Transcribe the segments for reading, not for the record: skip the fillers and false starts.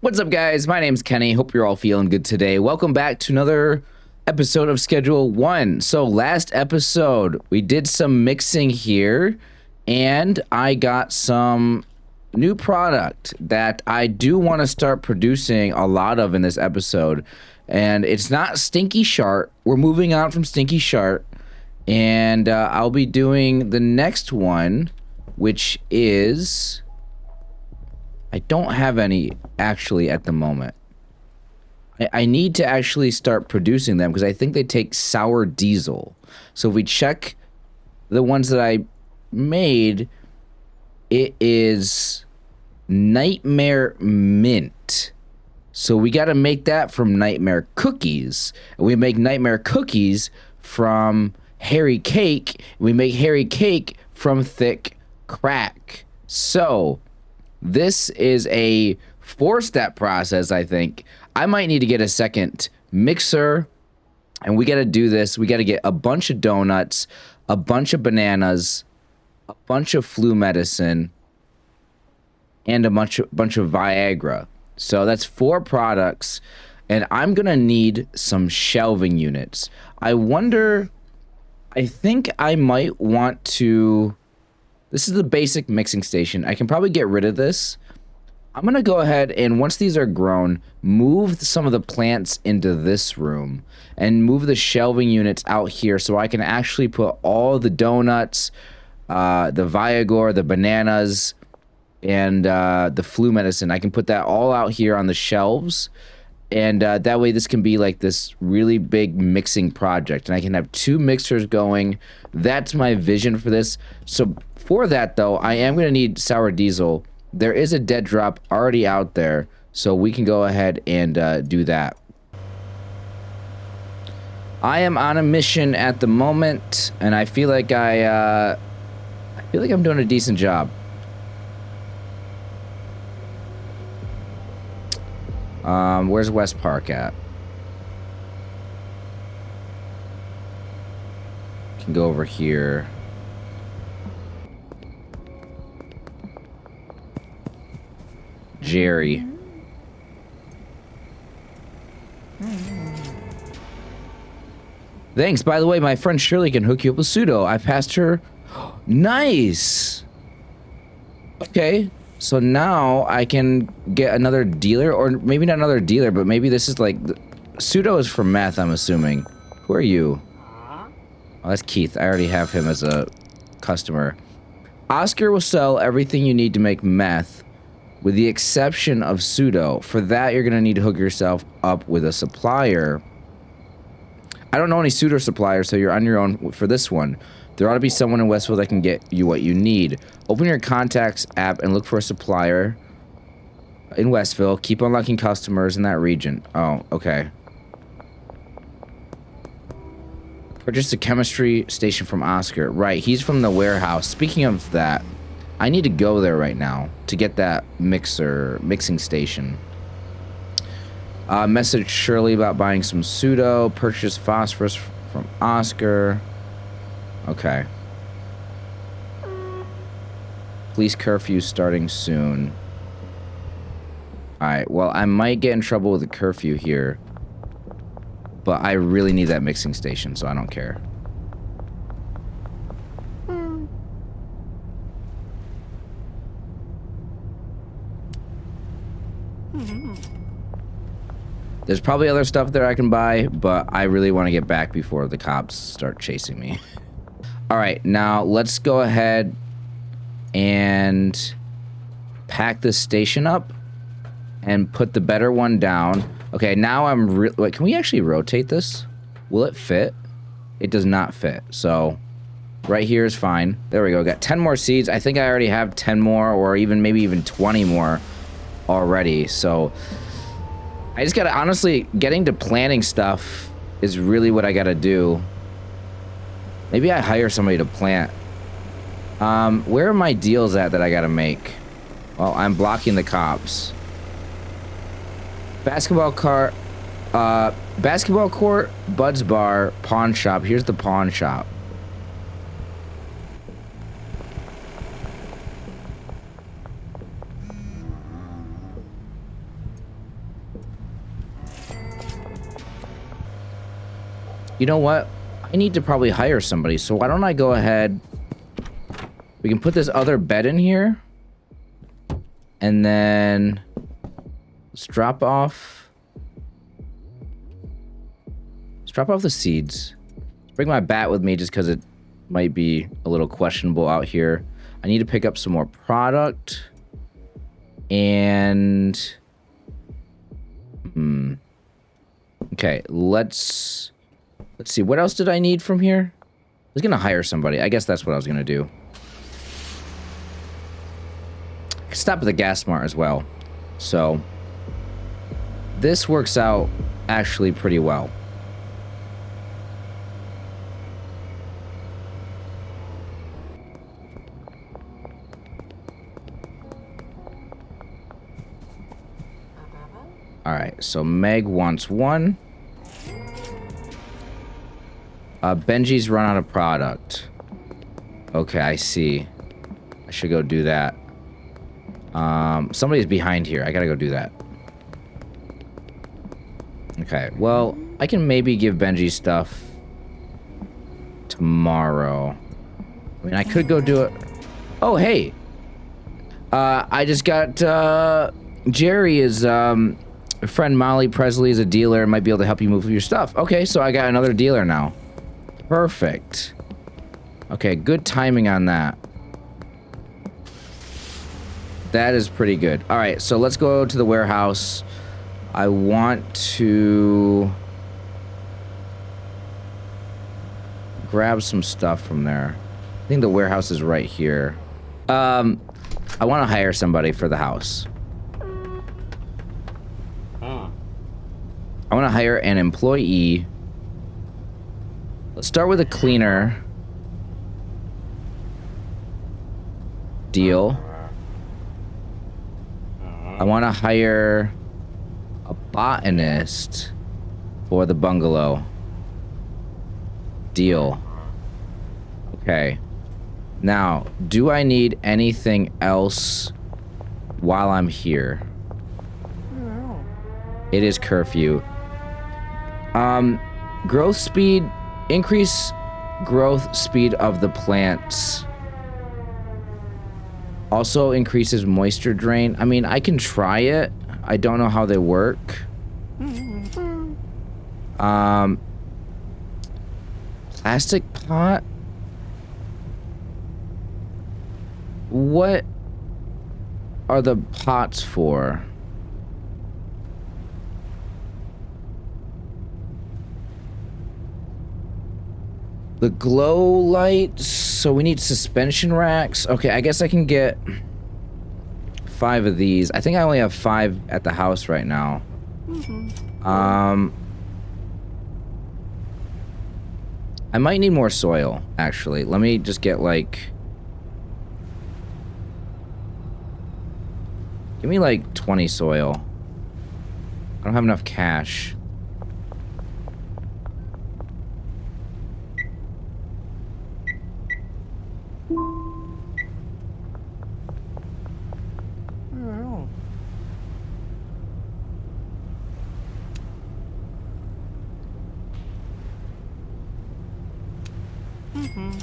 What's up, guys? My name's Kenny. Hope you're all feeling good today. Welcome back to another episode of Schedule 1. So last episode, we did some mixing here, and I got some new product that I do want to start producing a lot of in this episode. And it's not Stinky Shart. We're moving on from Stinky Shart, and I'll be doing the next one, which is... I don't have any actually at the moment. I need to actually start producing them because I think they take sour diesel. So if we check the ones that I made, it is Nightmare Mint. So we got to make that from Nightmare Cookies. And we make Nightmare Cookies from Hairy Cake. And we make Hairy Cake from Thick Crack. So... this is a 4-step process, I think. I might need to get a second mixer, and we got to do this. We got to get a bunch of donuts, a bunch of bananas, a bunch of flu medicine, and a bunch of Viagra. So that's 4 products, and I'm going to need some shelving units. I think I might want to... this is the basic mixing station. I can probably get rid of this. I'm going to go ahead and once these are grown, move some of the plants into this room and move the shelving units out here so I can actually put all the donuts, the Viagra, the bananas, and the flu medicine. I can put that all out here on the shelves. And that way this can be like this really big mixing project. And I can have 2 mixers going. That's my vision for this. So for that, though, I am going to need sour diesel. There is a dead drop already out there. So we can go ahead and do that. I am on a mission at the moment. And I feel like I'm doing a decent job. Where's West Park at? Can go over here. Jerry. Thanks. By the way, my friend Shirley can hook you up with Pseudo. I passed her. Nice. Okay. So now I can get another dealer, or maybe not another dealer, but maybe this is like... Pseudo is for meth, I'm assuming. Who are you? Oh, that's Keith. I already have him as a customer. Oscar will sell everything you need to make meth, with the exception of Pseudo. For that, you're going to need to hook yourself up with a supplier. I don't know any Pseudo suppliers, so you're on your own for this one. There ought to be someone in Westville that can get you what you need. Open your contacts app and look for a supplier in Westville. Keep unlocking customers in that region. Oh, okay. Purchase a chemistry station from Oscar. Right, he's from the warehouse. Speaking of that, I need to go there right now to get that mixing station. Message Shirley about buying some Pseudo. Purchase phosphorus from Oscar. Okay. Police curfew starting soon. Alright, well, I might get in trouble with the curfew here. But I really need that mixing station, so I don't care. There's probably other stuff there I can buy, but I really want to get back before the cops start chasing me. Alright, now let's go ahead and pack this station up and put the better one down. Okay, now wait, can we actually rotate this? Will it fit? It does not fit, so right here is fine. There we go, got 10 more seeds. I think I already have 10 more, or maybe even 20 more already, so I just gotta, honestly, getting to planting stuff is really what I gotta do. Maybe I hire somebody to plant. Where are my deals at that I gotta make? Well, I'm blocking the cops. Basketball court, Bud's Bar, pawn shop. Here's the pawn shop. You know what? I need to probably hire somebody. So why don't I go ahead? We can put this other bed in here. And then let's drop off. Let's drop off the seeds. Bring my bat with me just because it might be a little questionable out here. I need to pick up some more product. And okay, let's see. What else did I need from here? I was gonna hire somebody. I guess that's what I was gonna do. I can stop at the gas mart as well. So this works out actually pretty well. All right, so Meg wants one. Benji's run out of product. Okay, I see. I should go do that. Somebody's behind here. I gotta go do that. Okay, well, I can maybe give Benji stuff tomorrow. I mean, I could go do it. Oh, hey. I just got, Jerry is, friend Molly Presley is a dealer and might be able to help you move your stuff. Okay, so I got another dealer now. Perfect. Okay, good timing on that. That is pretty good. All right, so let's go to the warehouse. I want to grab some stuff from there. I think the warehouse is right here. I want to hire somebody for the house. I want to hire an employee. Let's start with a cleaner. Deal. I want to hire a botanist for the bungalow. Deal. Okay. Now, do I need anything else while I'm here? It is curfew. Growth speed, increase growth speed of the plants. Also increases moisture drain. I mean, I can try it. I don't know how they work. Plastic pot? What are the pots for? The glow lights, so we need suspension racks. Okay, I guess I can get 5 of these. I think I only have 5 at the house right now. I might need more soil, actually. Let me just get like... Give me like 20 soil. I don't have enough cash.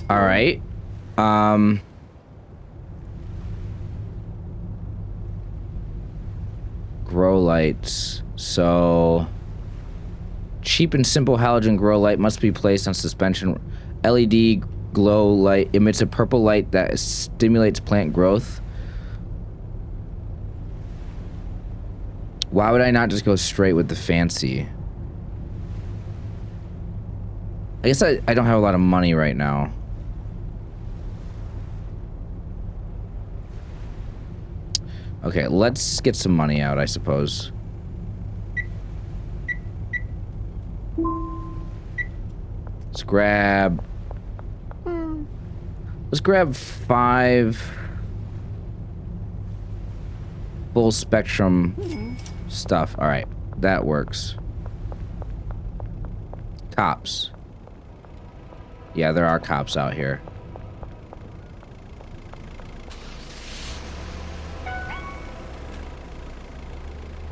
All right. Grow lights. So cheap and simple halogen grow light must be placed on suspension. LED glow light emits a purple light that stimulates plant growth. Why would I not just go straight with the fancy? I guess I don't have a lot of money right now. Okay, let's get some money out, I suppose. Let's grab 5 full spectrum stuff. All right, that works. Cops. Yeah, there are cops out here.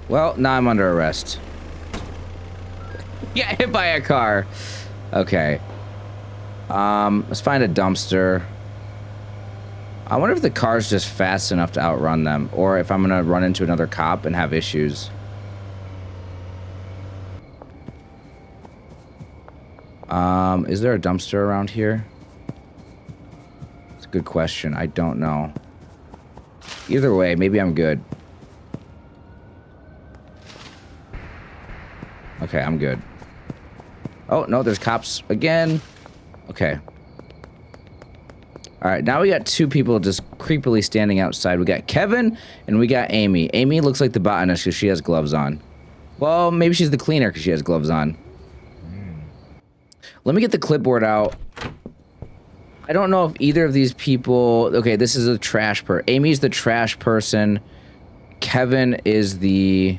Well, now I'm under arrest. Get hit by a car. Okay. Let's find a dumpster. I wonder if the car's just fast enough to outrun them, or if I'm gonna run into another cop and have issues. Is there a dumpster around here? It's a good question. I don't know. Either way, maybe I'm good. Okay, I'm good. Oh, no, there's cops again. Okay. All right, now we got two people just creepily standing outside. We got Kevin and we got Amy. Amy looks like the botanist because she has gloves on. Well, maybe she's the cleaner because she has gloves on. Let me get the clipboard out. I don't know if either of these people... Okay, this is a trash person. Amy's the trash person. Kevin is the...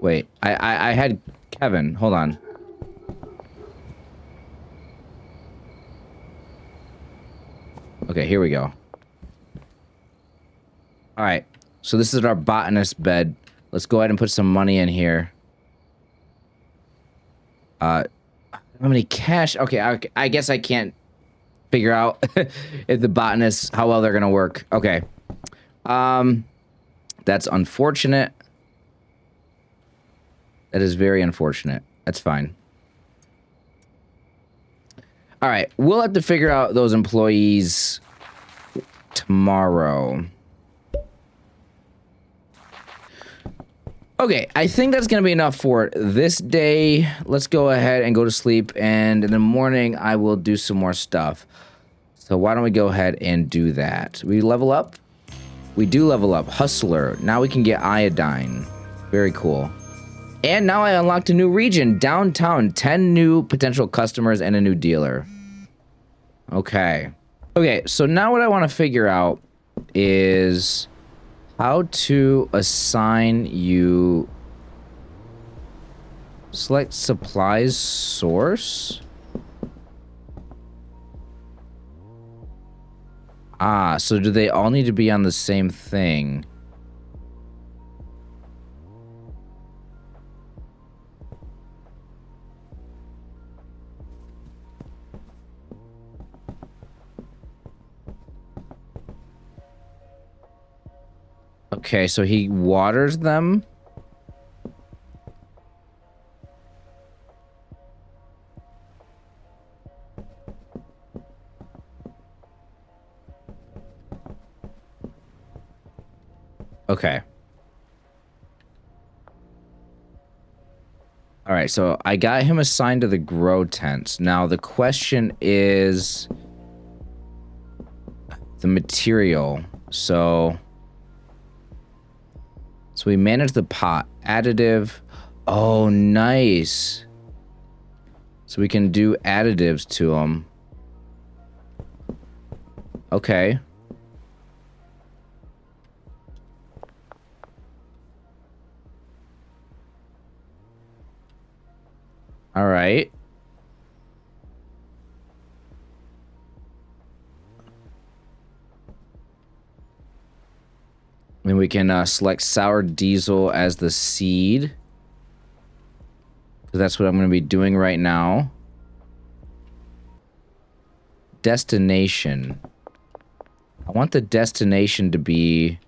Wait, I had Kevin. Hold on. Okay, here we go. All right, so this is our botanist bed. Let's go ahead and put some money in here. How many cash? Okay, I guess I can't figure out if the botanists, how well they're gonna work. Okay. That's unfortunate. That is very unfortunate. That's fine. All right, we'll have to figure out those employees tomorrow. Okay, I think that's going to be enough for this day. Let's go ahead and go to sleep, and in the morning, I will do some more stuff. So why don't we go ahead and do that? We level up? We do level up. Hustler. Now we can get iodine. Very cool. And now I unlocked a new region, downtown. 10 new potential customers and a new dealer. Okay. Okay, so now what I want to figure out is how to assign you... Select supplies source? Ah, so do they all need to be on the same thing? Okay, so he waters them. Okay. All right, so I got him assigned to the grow tents. Now the question is the material. So we manage the pot. Additive. Oh, nice. So we can do additives to them. Okay. All right. And we can select sour diesel as the seed. Because that's what I'm going to be doing right now. Destination. I want the destination to be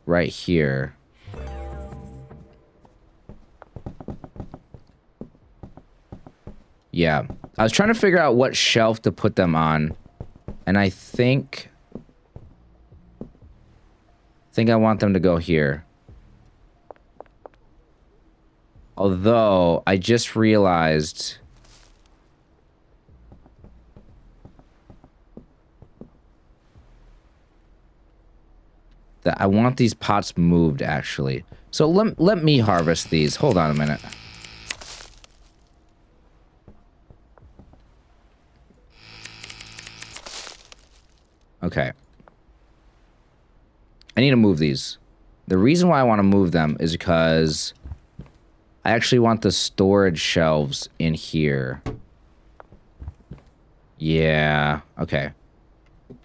right here. Yeah. I was trying to figure out what shelf to put them on. And I think I want them to go here. Although, I just realized that I want these pots moved, actually. So let me harvest these. Hold on a minute. Okay. I need to move these. The reason why I want to move them is because I actually want the storage shelves in here. Yeah. Okay.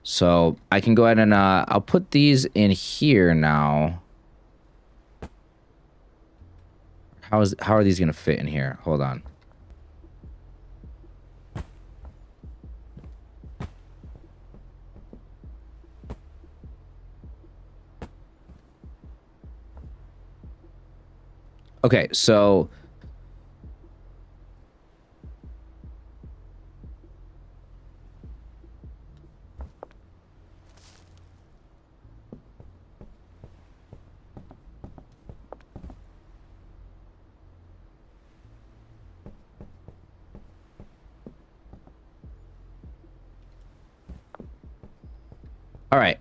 So I can go ahead and I'll put these in here now. How are these gonna fit in here? Hold on. Okay, so all right.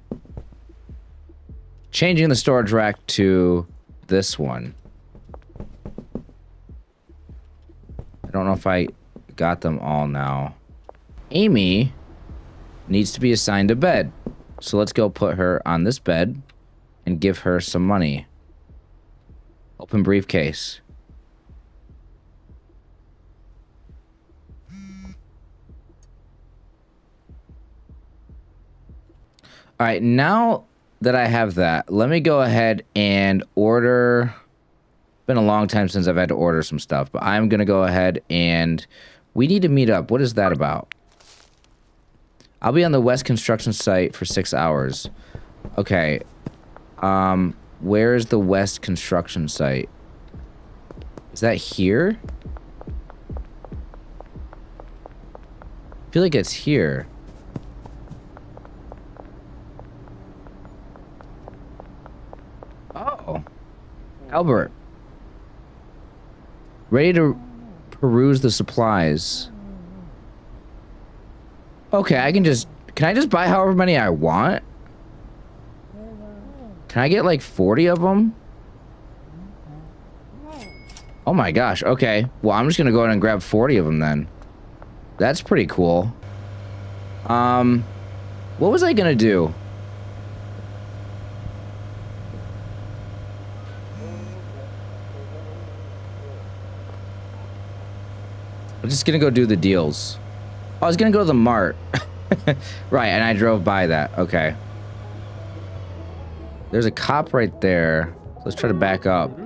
Changing the storage rack to this one. I don't know if I got them all now. Amy needs to be assigned a bed. So let's go put her on this bed and give her some money. Open briefcase. All right, now that I have that, let me go ahead and order. Been a long time since I've had to order some stuff, but I'm going to go ahead and we need to meet up. What is that about? I'll be on the West construction site for 6 hours. Okay. Where is the West construction site? Is that here? I feel like it's here. Oh. Albert. Ready to peruse the supplies. Okay, can I just buy however many I want? Can I get like 40 of them? Oh my gosh, okay. Well, I'm just gonna go ahead and grab 40 of them then. That's pretty cool. What was I gonna do? I'm just gonna go do the deals. Oh, I was gonna go to the mart. Right, and I drove by that. Okay. There's a cop right there. Let's try to back up.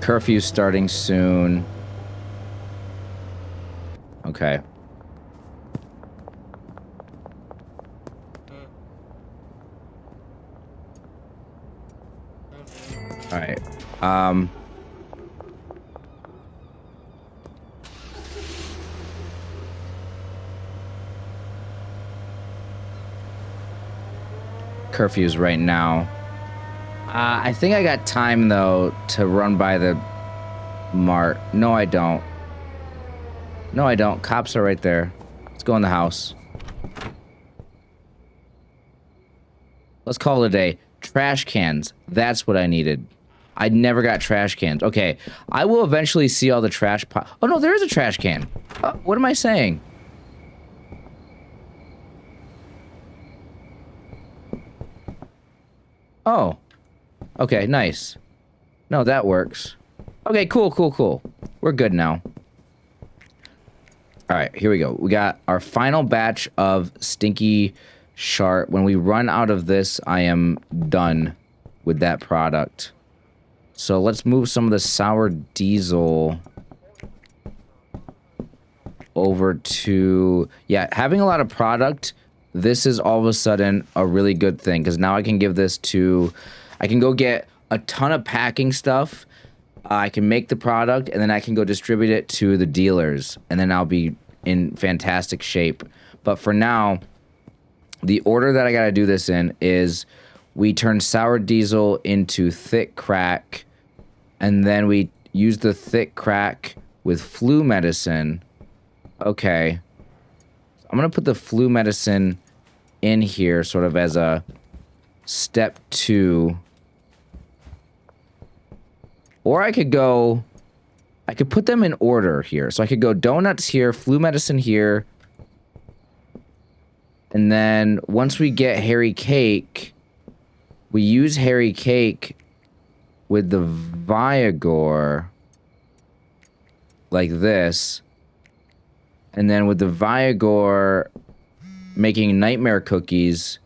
Curfew starting soon. Okay. All right. Curfews right now. I think I got time though to run by the mart. No, I don't. No, I don't. Cops are right there. Let's go in the house. Let's call it a day. Trash cans. That's what I needed. I never got trash cans. Okay, I will eventually see all the trash. Oh no, there is a trash can. What am I saying? Oh. Okay, nice. No, that works. Okay, cool, cool, cool. We're good now. All right, here we go. We got our final batch of stinky shart. When we run out of this, I am done with that product. So let's move some of the sour diesel over to... Yeah, having a lot of product, this is all of a sudden a really good thing, because now I can give this to... I can go get a ton of packing stuff. I can make the product, and then I can go distribute it to the dealers, and then I'll be in fantastic shape. But for now, the order that I gotta do this in is we turn sour diesel into thick crack, and then we use the thick crack with flu medicine. Okay. I'm gonna put the flu medicine in here sort of as a step 2. Or I could put them in order here. So I could go donuts here, flu medicine here. And then once we get Harry Cake, we use Harry Cake with the Viagor like this. And then with the Viagor making nightmare cookies,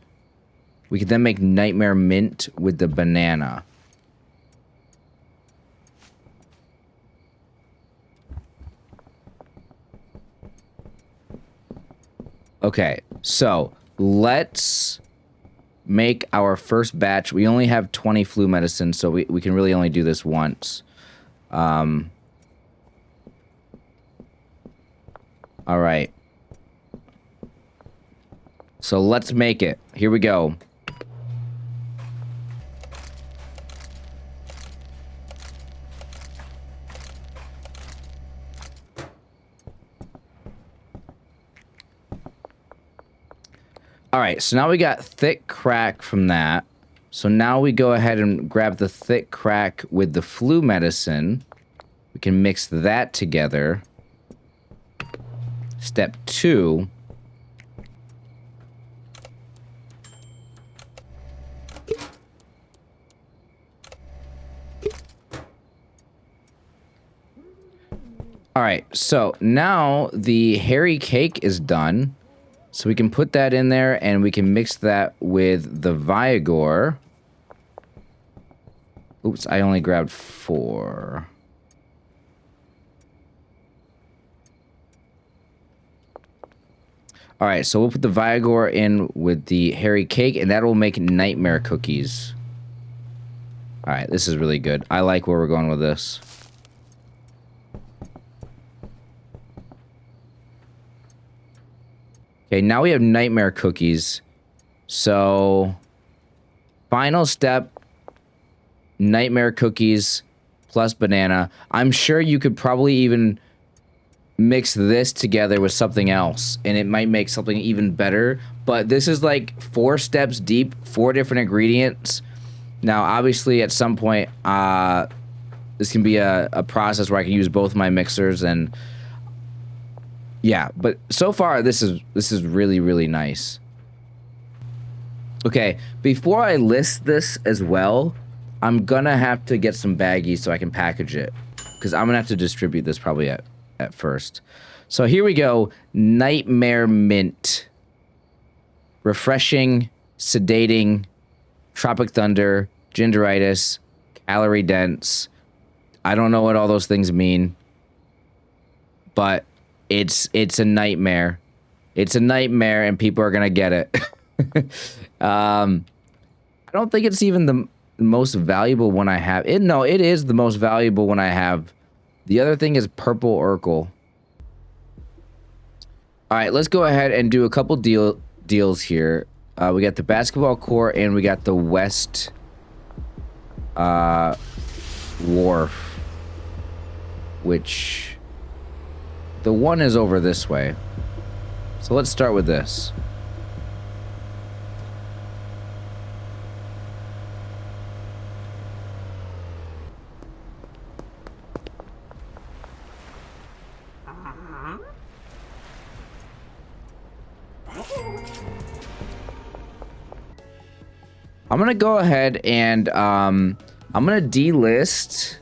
we could then make nightmare mint with the banana. Okay, so let's make our first batch. We only have 20 flu medicine, so we can really only do this once. All right. So let's make it. Here we go. All right, so now we got thick crack from that. So now we go ahead and grab the thick crack with the flu medicine. We can mix that together. Step 2. All right, so now the hairy cake is done. So we can put that in there and we can mix that with the Viagor. Oops, I only grabbed 4. All right, so we'll put the Viagor in with the hairy cake and that will make nightmare cookies. All right, this is really good. I like where we're going with this. Okay, now we have nightmare cookies. So, final step, nightmare cookies plus banana. I'm sure you could probably even mix this together with something else, and it might make something even better. But this is like 4 steps deep, 4 different ingredients. Now, obviously, at some point, this can be a process where I can use both my mixers and... yeah, but so far this is really, really nice. Okay, before I list this as well, I'm gonna have to get some baggies so I can package it. Because I'm gonna have to distribute this probably at first. So here we go. Nightmare Mint. Refreshing, sedating, Tropic Thunder, gingeritis, calorie dense. I don't know what all those things mean. But... It's a nightmare. It's a nightmare, and people are gonna get it. I don't think it's even the most valuable one I have. No, it is the most valuable one I have. The other thing is Purple Urkel. All right, let's go ahead and do a couple deals here. We got the basketball court, and we got the West Wharf, which... the one is over this way. So let's start with this. I'm gonna go ahead and I'm gonna delist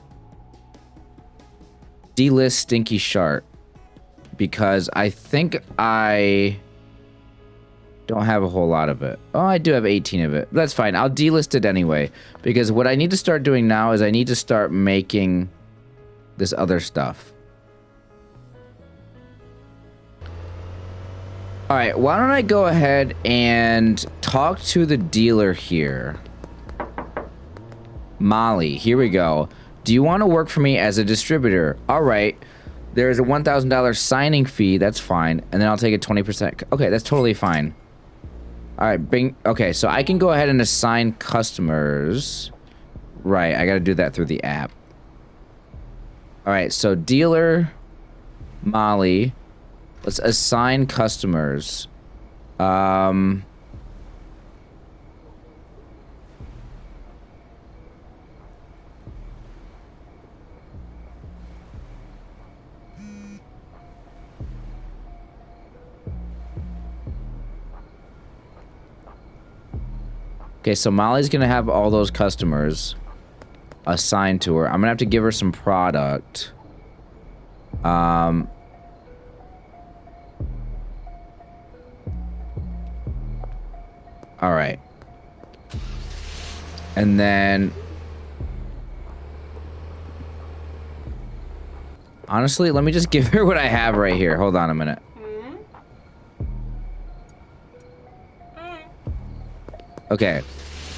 Stinky Shark. Because I think I don't have a whole lot of it. Oh, I do have 18 of it. That's fine. I'll delist it anyway. Because what I need to start doing now is I need to start making this other stuff. Alright, why don't I go ahead and talk to the dealer here. Molly, here we go. Do you want to work for me as a distributor? Alright. There's a $1,000 signing fee. That's fine. And then I'll take a 20%. Okay, that's totally fine. All right, bing. Okay, so I can go ahead and assign customers. Right, I got to do that through the app. All right, so dealer, Molly. Let's assign customers. Okay, so Molly's gonna have all those customers. assigned to her. I'm gonna have to give her some product. All right. And then honestly, let me just give her what I have right here. Hold on a minute. Okay.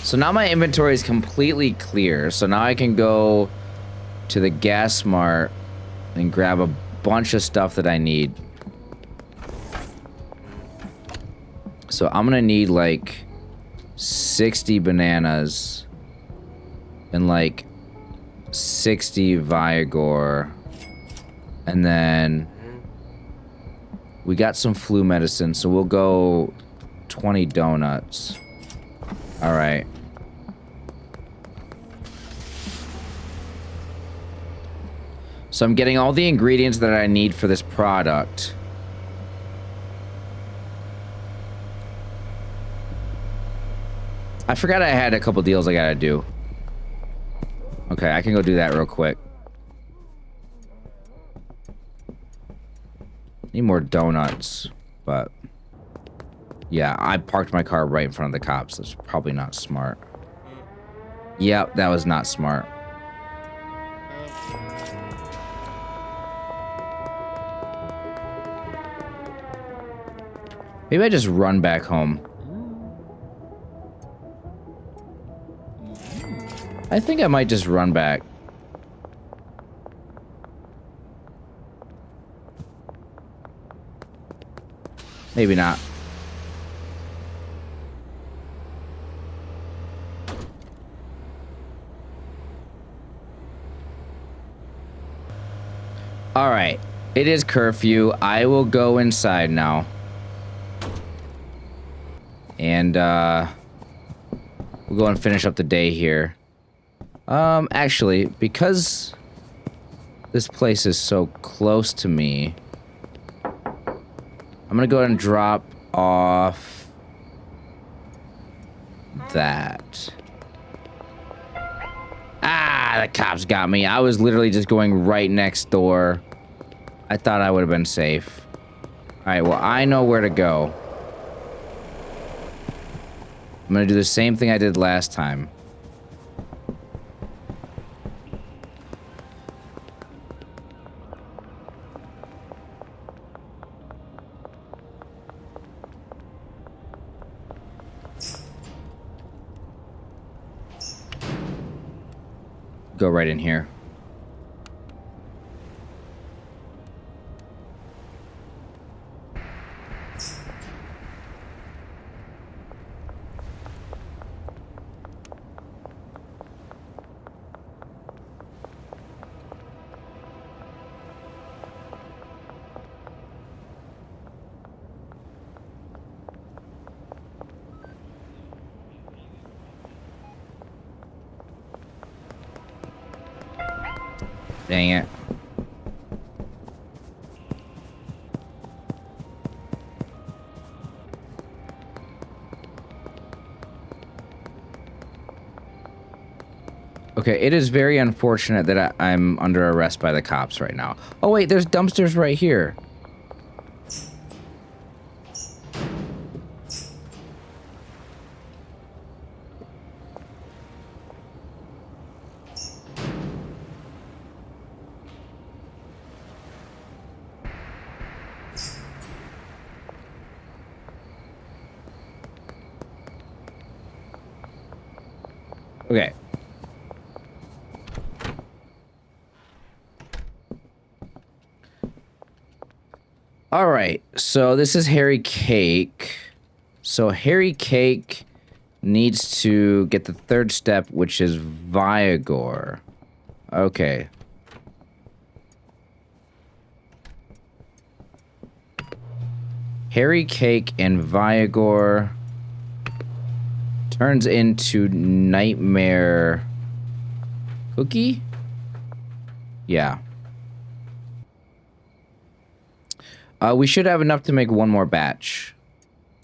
So now my inventory is completely clear. So now I can go to the gas mart and grab a bunch of stuff that I need. So I'm gonna need like 60 bananas and like 60 Viagra. And then we got some flu medicine, so we'll go 20 donuts. All right. So I'm getting all the ingredients that I need for this product. I forgot I had a couple deals I gotta do. Okay, I can go do that real quick. Need more donuts, but yeah, I parked my car right in front of the cops. That's probably not smart. Yep, that was not smart. Maybe I just run back home. I think I might just run back. Maybe not. All right. It is curfew. I will go inside now. And, we'll go and finish up the day here. Actually, because this place is so close to me, I'm gonna go ahead and drop off that. Ah, the cops got me. I was literally just going right next door. I thought I would have been safe. All right, well, I know where to go. I'm gonna do the same thing I did last time. Go right in here. Dang it. Okay, it is very unfortunate that I'm under arrest by the cops right now. Oh wait, there's dumpsters right here. Okay. All right, so this is Harry Cake. So Harry Cake needs to get the third step, which is Viagra. Okay. Harry Cake and Viagra turns into Nightmare Cookie? Yeah. We should have enough to make one more batch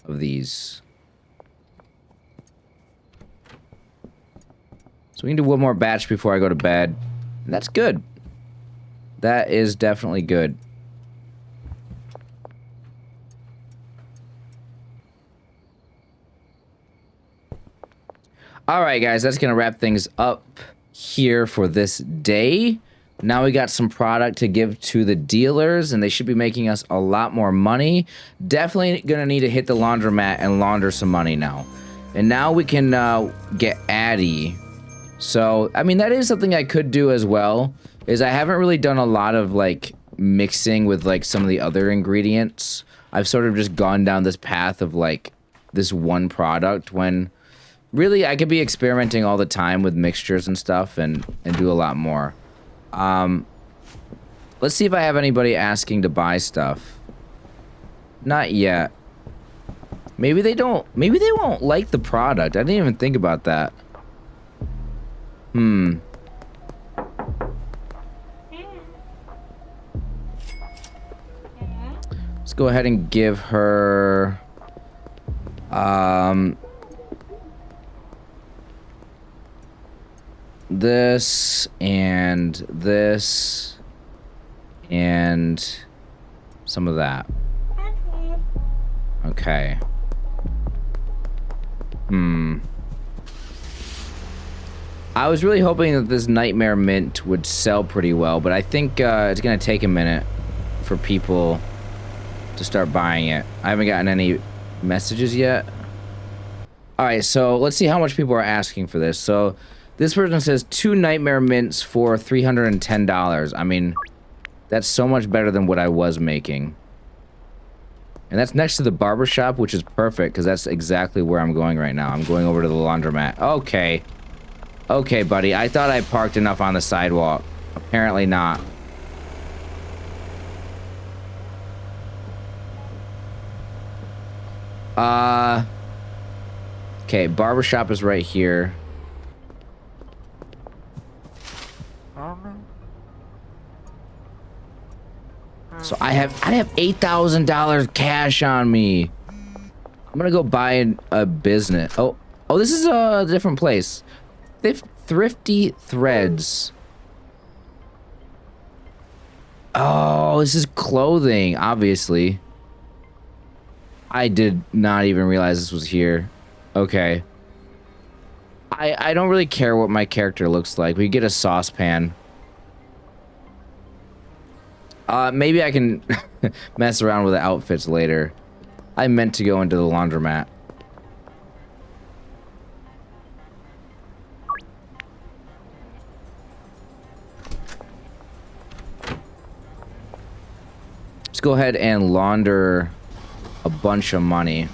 of these. So we can do one more batch before I go to bed. And that's good. That is definitely good. Alright guys, that's gonna wrap things up here for this day. Now we got some product to give to the dealers, and they should be making us a lot more money. Definitely gonna need to hit the laundromat and launder some money now. And now we can get Addy. So, I mean, that is something I could do as well, is I haven't really done a lot of, like, mixing with, like, some of the other ingredients. I've sort of just gone down this path of, like, this one product when really I could be experimenting all the time with mixtures and stuff and do a lot more. Let's see if I have anybody asking to buy stuff. Not yet. Maybe they won't like the product. I didn't even think about that. Let's go ahead and give her this and this and some of that. Okay. I was really hoping that this Nightmare Mint would sell pretty well, but I think it's gonna take a minute for people to start buying it. I haven't gotten any messages yet. Alright, so let's see how much people are asking for this. So this person says 2 Nightmare Mints for $310. I mean, that's so much better than what I was making. And that's next to the barber shop, which is perfect, because that's exactly where I'm going right now. I'm going over to the laundromat. Okay. Okay, buddy. I thought I parked enough on the sidewalk. Apparently not. Okay, barbershop is right here. So I have $8,000 cash on me. I'm gonna go buy a business. Oh, this is a different place. Thrifty Threads. Oh, this is clothing, obviously. I did not even realize this was here. Okay. I don't really care what my character looks like. We get a saucepan. Maybe I can mess around with the outfits later. I meant to go into the laundromat. Let's go ahead and launder a bunch of money.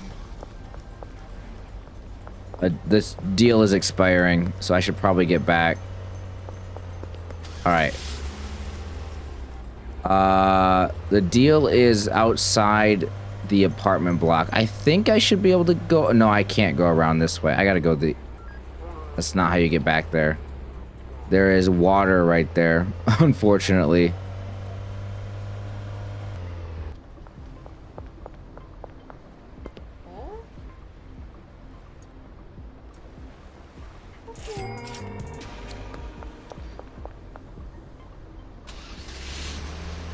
This deal is expiring, so I should probably get back. Alright. The deal is outside the apartment block. I think I should be able to go. No, I can't go around this way. I gotta go that's not how you get back there. There is water right there, unfortunately.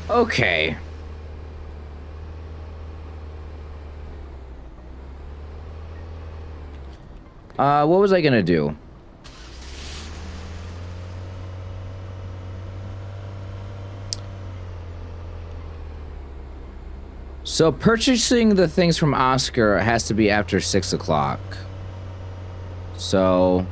Okay. What was I gonna do? So purchasing the things from Oscar has to be after 6 o'clock. So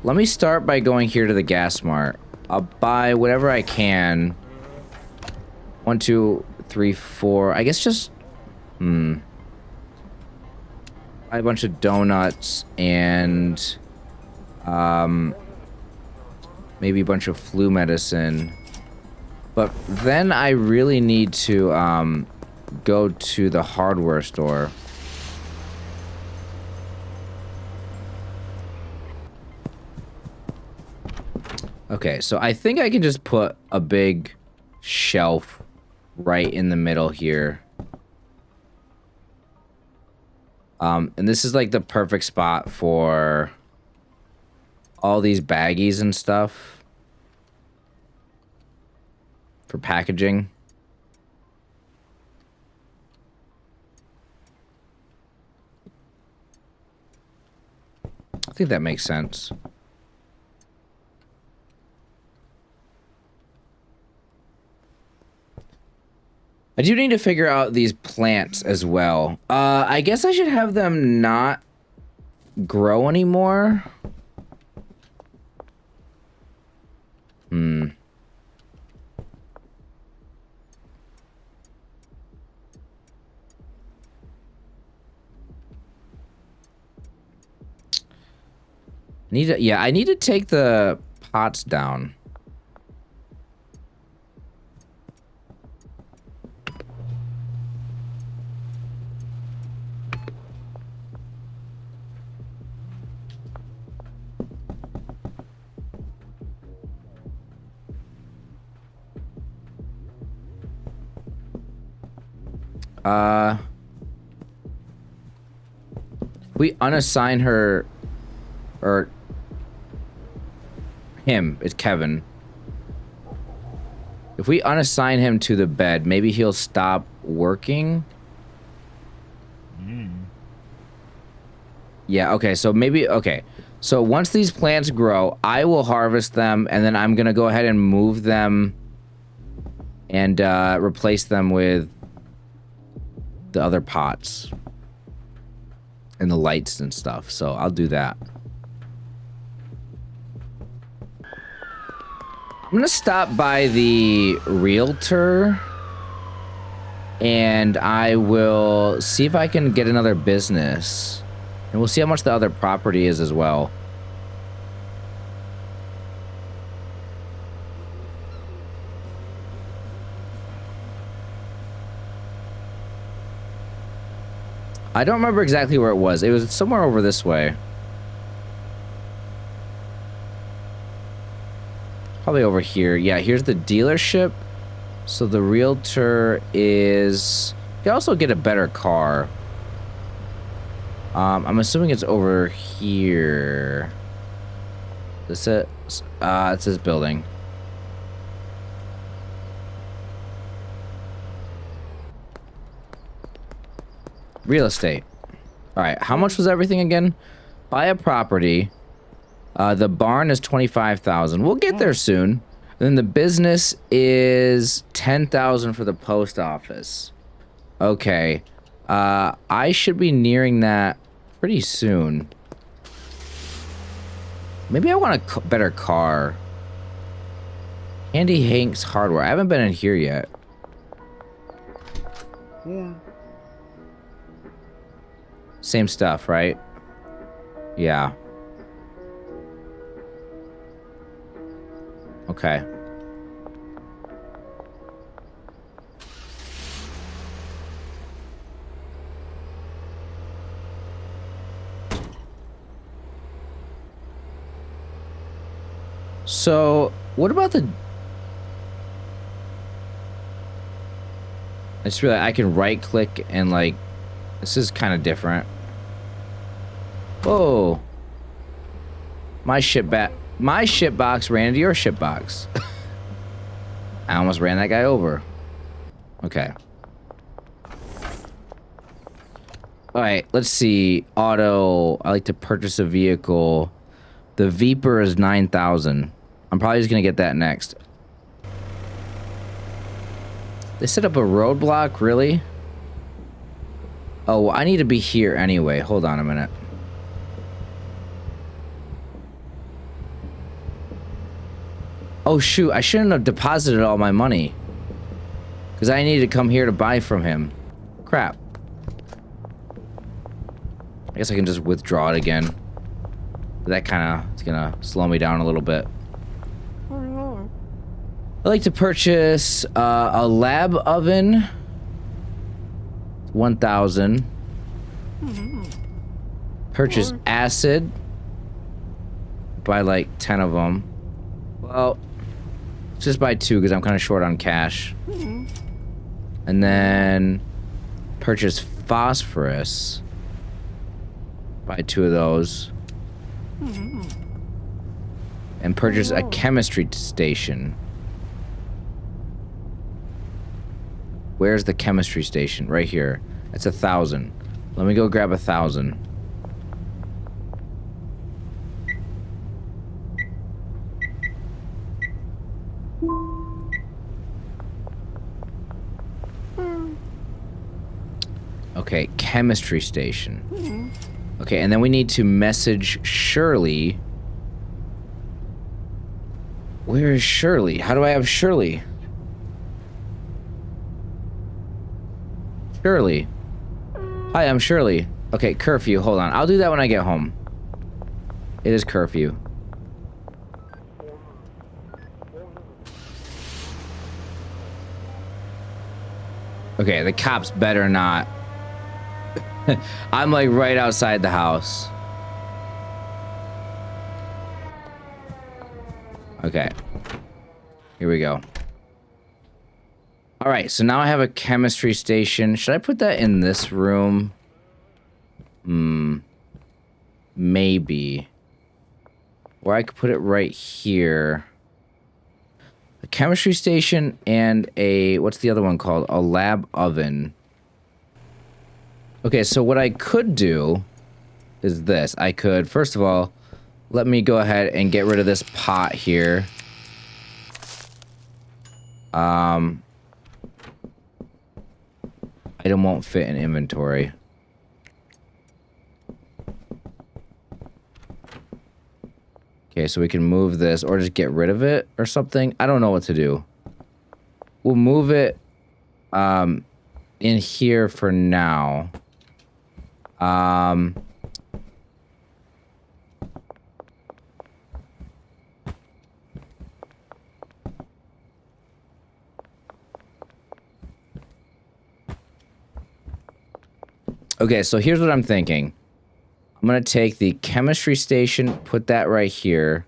let me start by going here to the gas mart. I'll buy whatever I can. 1, 2, 3, 4. I guess just buy a bunch of donuts and maybe a bunch of flu medicine. But then I really need to go to the hardware store. Okay, so I think I can just put a big shelf right in the middle here. And this is like the perfect spot for all these baggies and stuff for packaging. I think that makes sense. I do need to figure out these plants as well. I guess I should have them not grow anymore. I need to take the pots down. We unassign her, or him, it's Kevin. If we unassign him to the bed, maybe he'll stop working. Yeah, okay, so maybe, okay. So once these plants grow, I will harvest them, and then I'm gonna go ahead and move them and replace them with the other pots and the lights and stuff. So I'll do that. I'm gonna stop by the realtor and I will see if I can get another business, and we'll see how much the other property is as well. I don't remember exactly where it was. It was somewhere over this way. Probably over here. Yeah, here's the dealership. So the realtor is... You can also get a better car. I'm assuming it's over here. Is it? It's this building. Real estate. All right, how much was everything again? Buy a property. The barn is 25,000. We'll get there soon. Then the business is 10,000 for the post office. Okay. I should be nearing that pretty soon. Maybe I want a better car. Andy Hanks Hardware. I haven't been in here yet. Same stuff, right? Yeah. Okay. So, what about the... I just realized I can right click and like... This is kind of different. Whoa. My shitbox ran into your shitbox. I almost ran that guy over. Okay. Alright, let's see. Auto. I like to purchase a vehicle. The Viper is 9,000. I'm probably just gonna get that next. They set up a roadblock, really? Oh, I need to be here anyway. Hold on a minute. Oh shoot, I shouldn't have deposited all my money. Because I needed to come here to buy from him. Crap. I guess I can just withdraw it again. That kind of is gonna slow me down a little bit. I like to purchase a lab oven. 1,000. Purchase acid. Buy like 10 of them. Well, just buy 2 because I'm kind of short on cash. And then purchase phosphorus. Buy 2 of those. and purchase a chemistry station. Where's the chemistry station? Right here. It's 1,000. Let me go grab 1,000. Okay, chemistry station. Okay, and then we need to message Shirley. Where is Shirley? How do I have Shirley? Shirley. Hi, I'm Shirley. Okay, curfew. Hold on. I'll do that when I get home. It is curfew. Okay, the cops better not. I'm like right outside the house. Okay. Here we go. All right, so now I have a chemistry station. Should I put that in this room? Maybe. Or I could put it right here. A chemistry station and a, what's the other one called? A lab oven. Okay, so what I could do is this. I could, first of all, let me go ahead and get rid of this pot here. Item won't fit in inventory. Okay, so we can move this or just get rid of it or something. I don't know what to do. We'll move it in here for now. Okay, so here's what I'm thinking. I'm going to take the chemistry station, put that right here,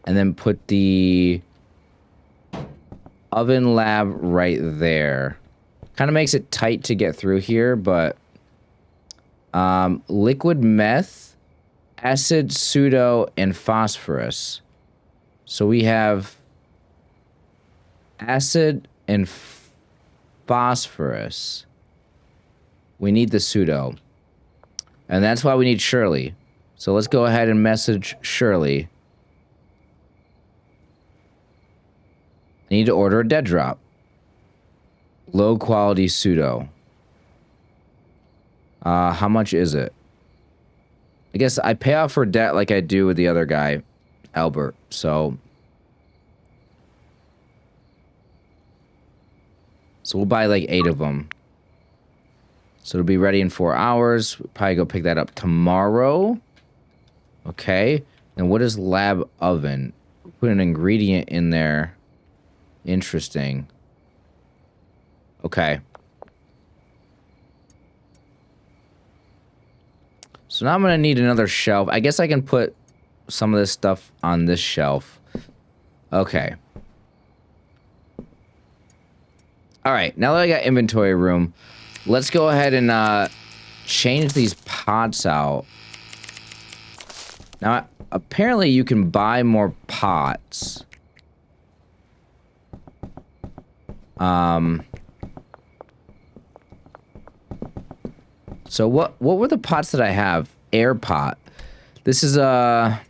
and then put the oven lab right there. Kind of makes it tight to get through here, but liquid meth, acid, pseudo, and phosphorus. So we have acid and phosphorus. We need the pseudo. And that's why we need Shirley. So let's go ahead and message Shirley. I need to order a dead drop. Low quality pseudo. How much is it? I guess I pay off for debt like I do with the other guy, Albert. So we'll buy like 8 of them. So it'll be ready in 4 hours. We'll probably go pick that up tomorrow. Okay. And what is lab oven? Put an ingredient in there. Interesting. Okay. So now I'm going to need another shelf. I guess I can put some of this stuff on this shelf. Okay. All right. Now that I got inventory room, let's go ahead and change these pots out. Now, apparently you can buy more pots. So what were the pots that I have? Air pot. This is a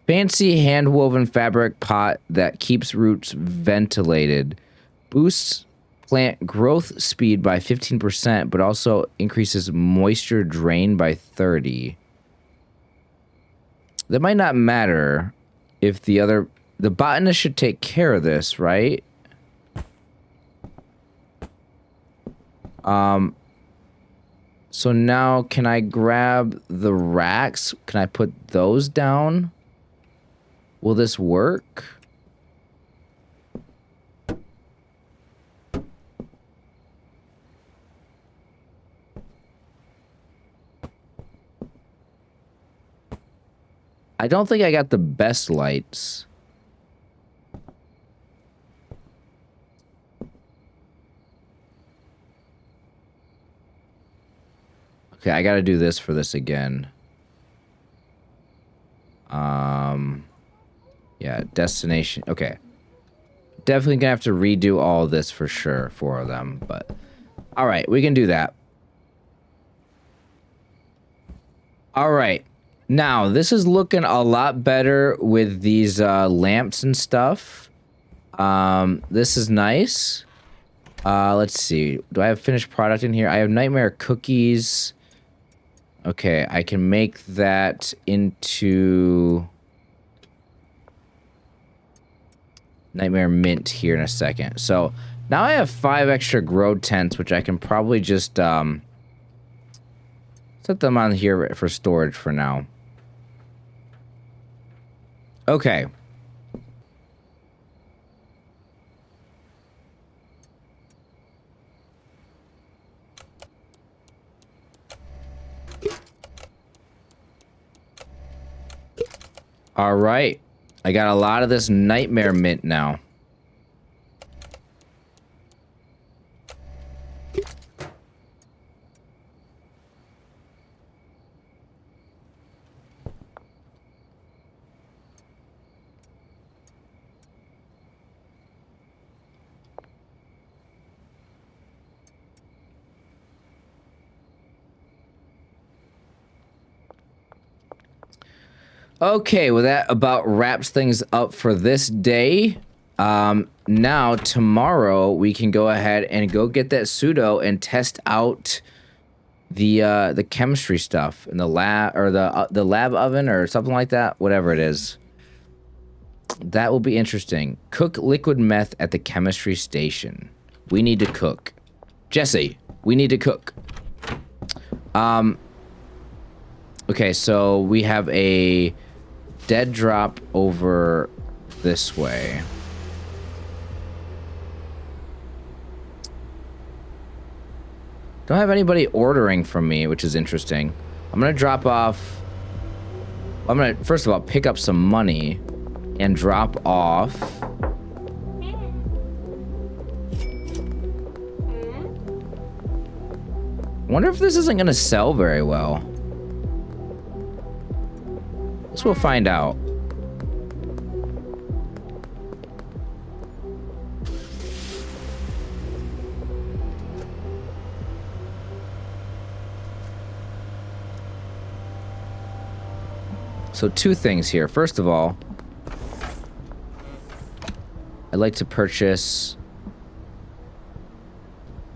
fancy hand-woven fabric pot that keeps roots ventilated. Boosts plant growth speed by 15%, but also increases moisture drain by 30. That might not matter if the botanist should take care of this, right? So now can I grab the racks? Can I put those down? Will this work? I don't think I got the best lights. Okay, I gotta do this for this again. Yeah, destination. Okay. Definitely gonna have to redo all of this for sure for them, but all right, we can do that. All right. Now, this is looking a lot better with these lamps and stuff. This is nice. Let's see. Do I have finished product in here? I have nightmare cookies. Okay, I can make that into nightmare mint here in a second. So now I have 5 extra grow tents, which I can probably just set them on here for storage for now. Okay. All right. I got a lot of this nightmare mint now. Okay, well that about wraps things up for this day. Now tomorrow we can go ahead and go get that pseudo and test out the chemistry stuff in the lab or the lab oven or something like that, whatever it is. That will be interesting. Cook liquid meth at the chemistry station. We need to cook. Jesse, we need to cook. Okay, so we have a dead drop over this way. Don't have anybody ordering from me, which is interesting. I'm gonna drop off. I'm gonna first of all pick up some money and drop off. I wonder if this isn't gonna sell very well. Guess we'll find out. So 2 things here. First of all, I'd like to purchase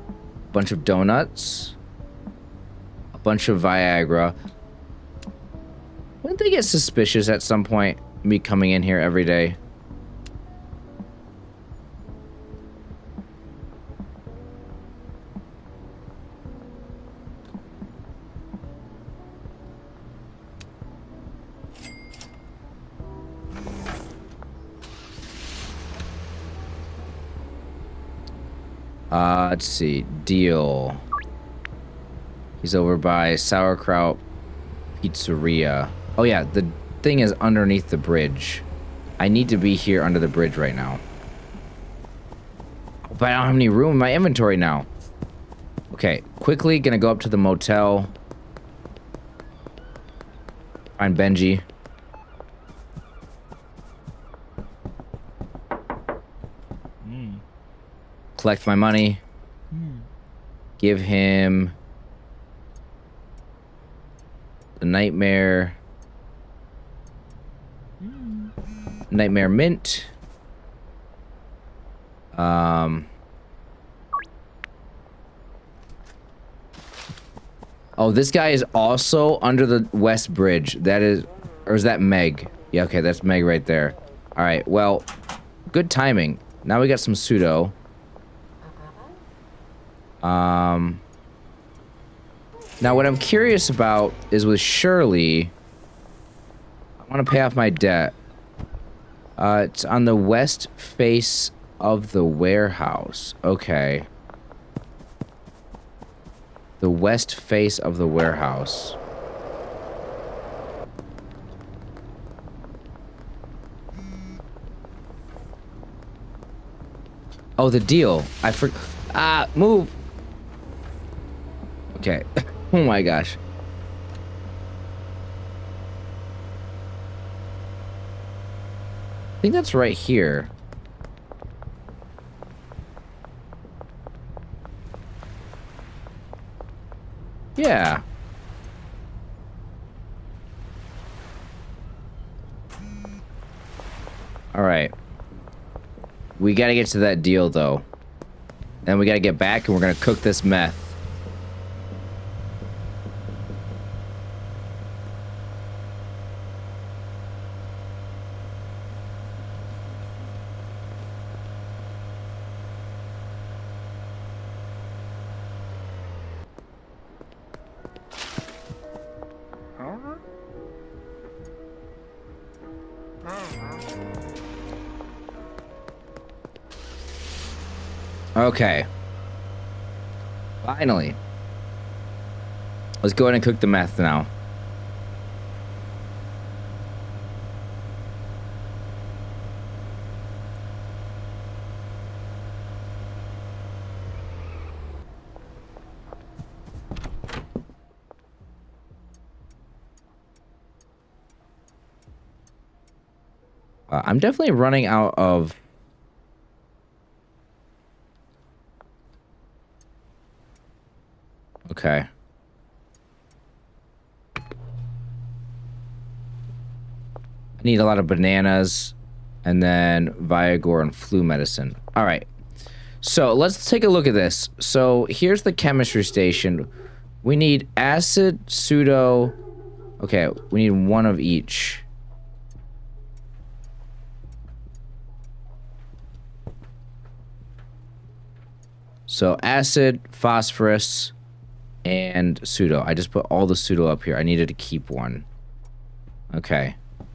a bunch of donuts, a bunch of Viagra. Wouldn't they get suspicious at some point, me coming in here every day? Let's see. Deal. He's over by Sauerkraut Pizzeria. Oh yeah, the thing is underneath the bridge. I need to be here under the bridge right now. But I don't have any room in my inventory now. Okay, quickly gonna go up to the motel. Find Benji. Collect my money. Give him the nightmare mint. Oh, this guy is also under the West Bridge. That is, or is that Meg? Yeah, okay, that's Meg right there. All right, well, good timing. Now we got some pseudo. Now what I'm curious about is with Shirley, I want to pay off my debt. It's on the west face of the warehouse. Okay. The west face of the warehouse. Oh, the deal. Move. Okay. Oh my gosh. I think that's right here. Yeah. All right. We gotta get to that deal, though. Then we gotta get back, and we're gonna cook this meth. Okay. Finally. Let's go ahead and cook the meth now. I'm definitely running out of... Okay. I need a lot of bananas and then Viagra and flu medicine. All right. So let's take a look at this. So here's the chemistry station. We need acid, pseudo. Okay, we need one of each. So acid, phosphorus, and pseudo. I just put all the pseudo up here. I needed to keep one. Okay. All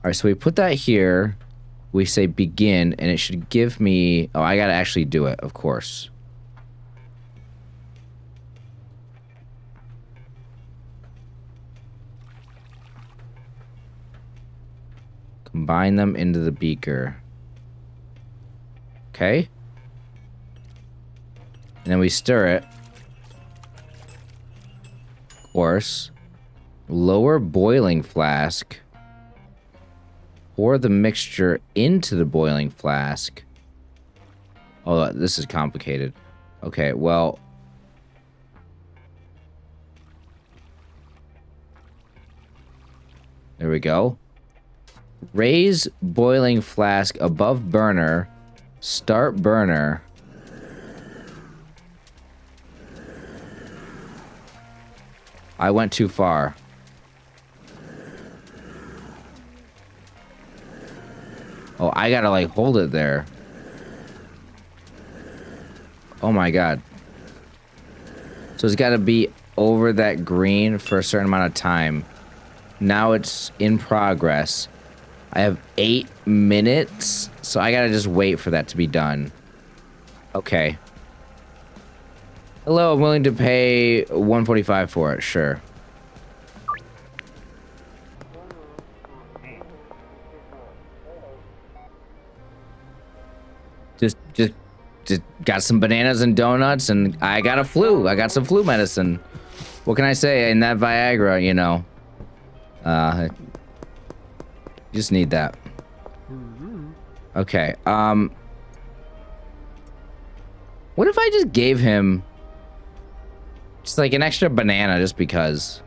right, so we put that here. We say begin, and it should give me... Oh, I gotta actually do it, of course. Combine them into the beaker. Okay. And then we stir it. Of course. Lower boiling flask. Pour the mixture into the boiling flask. Oh, this is complicated. Okay, well... There we go. Raise boiling flask above burner. Start burner. I went too far. Oh, I gotta, like, hold it there. Oh my god. So it's gotta be over that green for a certain amount of time. Now it's in progress. I have 8 minutes, so I gotta just wait for that to be done. Okay. Hello, I'm willing to pay $145 for it, sure. Just got some bananas and donuts, and I got a flu. I got some flu medicine. What can I say? And that Viagra, you know. Just need that. Okay, what if I just gave him just like an extra banana just because?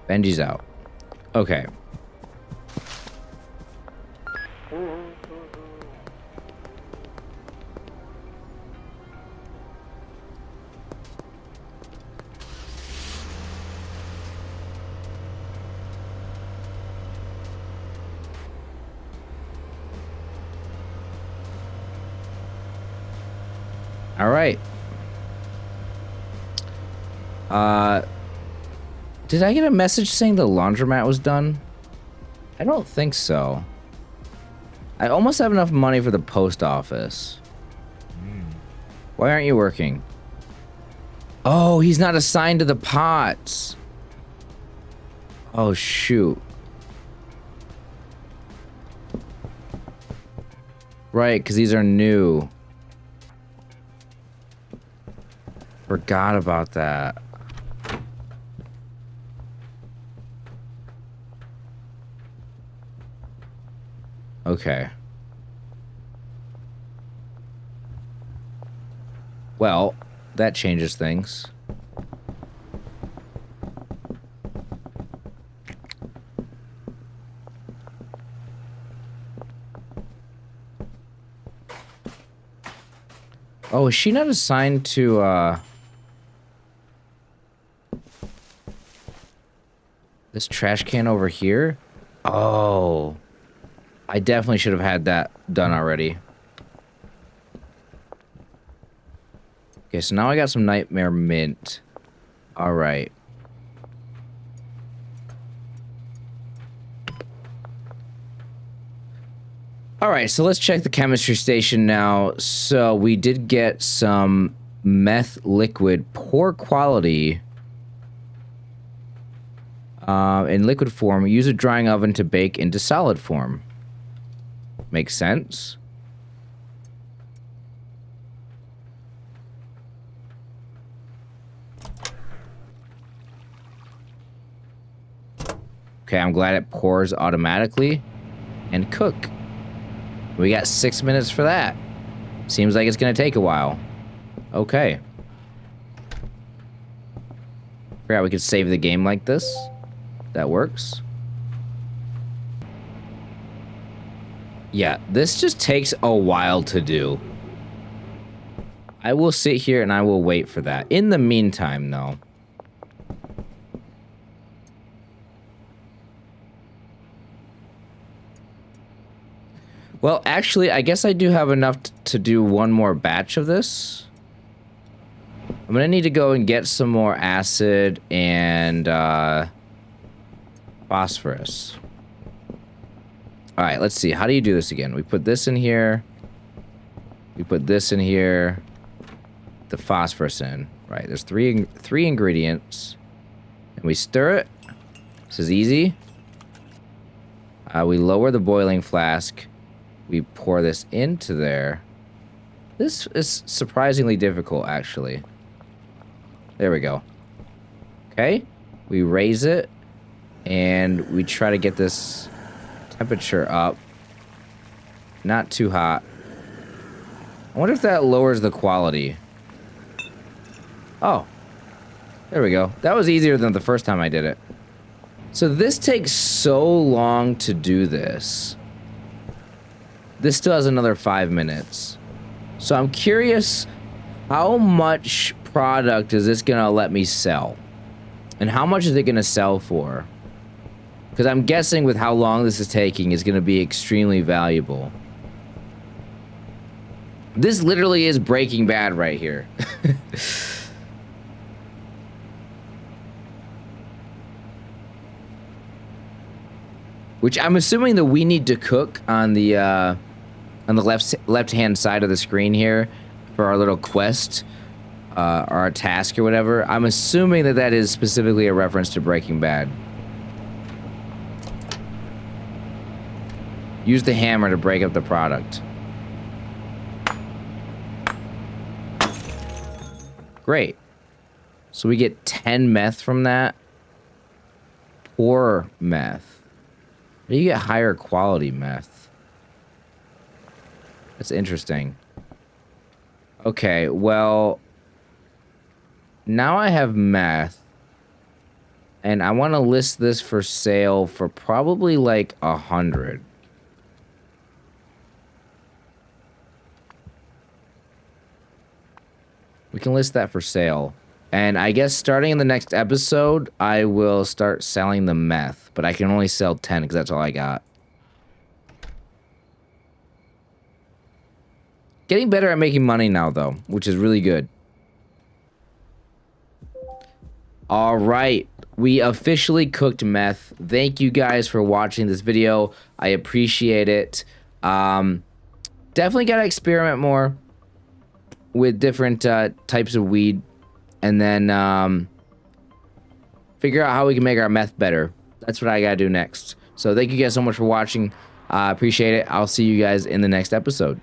Benji's out. Okay. All right. Did I get a message saying the laundromat was done? I don't think so. I almost have enough money for the post office. Why aren't you working? Oh, he's not assigned to the pots. Oh, shoot. Right, because these are new. Forgot about that. Okay. Well, that changes things. Oh, is she not assigned to, this trash can over here? Oh. I definitely should have had that done already. Okay, so now I got some Nightmare Mint. Alright. Alright, so let's check the chemistry station now. So we did get some meth liquid, poor quality. In liquid form, use a drying oven to bake into solid form. Makes sense. Okay, I'm glad it pours automatically. And cook. We got 6 minutes for that. Seems like it's gonna take a while. Okay. Forgot we could save the game like this. That works. Yeah, this just takes a while to do. I will sit here and I will wait for that. In the meantime, though. Well, actually, I guess I do have enough to do one more batch of this. I'm gonna need to go and get some more acid and phosphorus. All right, let's see. How do you do this again? We put this in here. We put this in here. The phosphorus in. Right, there's three ingredients. And we stir it. This is easy. We lower the boiling flask. We pour this into there. This is surprisingly difficult, actually. There we go. Okay. We raise it. And we try to get this temperature up. Not too hot. I wonder if that lowers the quality. Oh. There we go. That was easier than the first time I did it. So this takes so long to do this. This still has another 5 minutes. So I'm curious, how much product is this gonna let me sell? And how much is it gonna sell for? Because I'm guessing with how long this is taking is gonna be extremely valuable. This literally is Breaking Bad right here. Which I'm assuming that we need to cook on the left-hand side of the screen here for our little quest, or our task or whatever. I'm assuming that that is specifically a reference to Breaking Bad. Use the hammer to break up the product. Great. So we get 10 meth from that. Poor meth. How do you get higher quality meth? That's interesting. Okay, well, now I have meth, and I want to list this for sale for probably like 100. We can list that for sale. And I guess starting in the next episode, I will start selling the meth, but I can only sell 10 because that's all I got. Getting better at making money now, though, which is really good. All right, we officially cooked meth. Thank you guys for watching this video. I appreciate it. Definitely got to experiment more with different types of weed, and then figure out how we can make our meth better. That's what I got to do next. So thank you guys so much for watching. I appreciate it. I'll see you guys in the next episode.